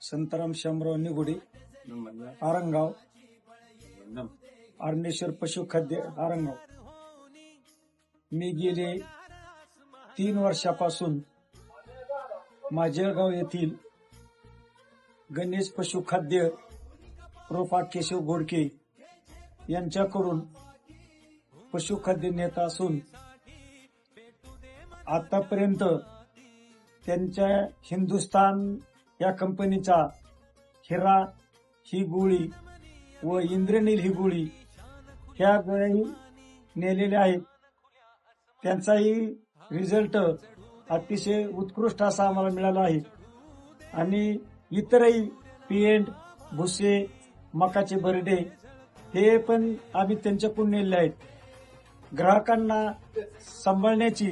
संताराम शामराव निगुडे, आरंगाव, अर्णेश्वर पशुखाद्य आरंगाव. मी गेले 3 वर्षापासून माझेळगाव येथील गणेश पशुखाद्य प्रोफा केशव घोडके यांच्याकडून पशुखाद्य नेत असून आतापर्यंत त्यांच्या हिंदुस्थान या कंपनीचा हिरा ही गोळी व इंद्रनील ही गोळी ह्या गोळ्याही नेलेल्या आहेत. त्यांचाही रिझल्ट अतिशय उत्कृष्ट असा आम्हाला मिळाला आहे. आणि इतरही पेंट, भुसे, मकाचे भरडे हे पण आम्ही त्यांच्याकडून नेले आहेत. ग्राहकांना सांभाळण्याची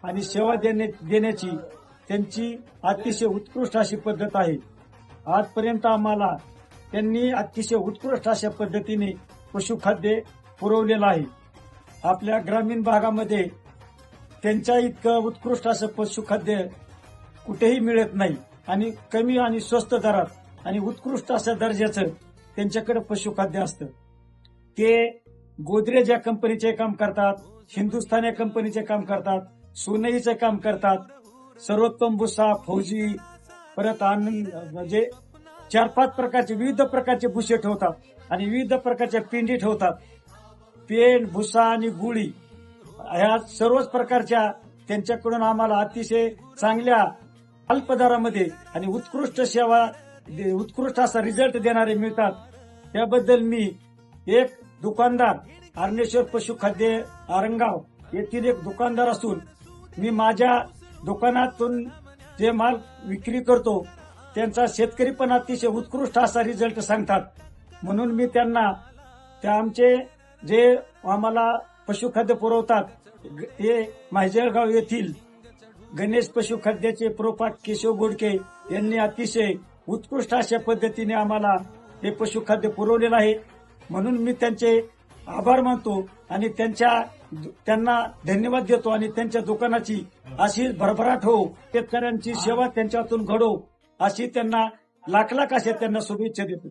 आणि सेवा देण्याची त्यांची अतिशय उत्कृष्ट अशी पद्धत आहे. आजपर्यंत आम्हाला त्यांनी अतिशय उत्कृष्ट अशा पद्धतीने पशुखाद्य पुरवलेलं आहे. आपल्या ग्रामीण भागामध्ये त्यांच्या इतकं उत्कृष्ट असं पशुखाद्य कुठेही मिळत नाही आणि कमी आणि स्वस्त दरात आणि उत्कृष्ट अशा दर्जाचं त्यांच्याकडे पशुखाद्य असतं. ते गोदरेज या कंपनीचे काम करतात, हिंदुस्थान या कंपनीचे काम करतात, सोनईचे काम करतात, सर्वोत्तम भुसा, फौजी, परत म्हणजे 4-5 प्रकारचे विविध प्रकारचे भुसे ठेवतात आणि विविध प्रकारच्या पिंडी ठेवतात. पेंड, भुसा आणि गुळी ह्या सर्वच प्रकारच्या त्यांच्याकडून आम्हाला अतिशय चांगल्या अल्प दरामध्ये आणि उत्कृष्ट सेवा, उत्कृष्ट असा रिझल्ट देणारे मिळतात. त्याबद्दल मी एक दुकानदार, अर्णेश्वर पशुखाद्य आरंगाव येथील एक दुकानदार असून मी माझ्या दुकानातून जे माल विक्री करतो त्यांचा शेतकरी पण अतिशय उत्कृष्ट असा रिझल्ट सांगतात. म्हणून मी त्यांना त्या आमचे जे आम्हाला पशुखाद्य पुरवतात हे माझेळगाव येथील गणेश पशुखाद्याचे प्रोफा केशव घोडके यांनी अतिशय उत्कृष्ट अशा पद्धतीने आम्हाला हे पशुखाद्य पुरवलेलं आहे. म्हणून मी त्यांचे आभार मानतो आणि त्यांना धन्यवाद देतो आणि त्यांच्या दुकानाची अशी भरभराट हो, शेतकऱ्यांची सेवा त्यांच्यातून घडो अशी त्यांना लाख लाख अशा त्यांना शुभेच्छा देतो.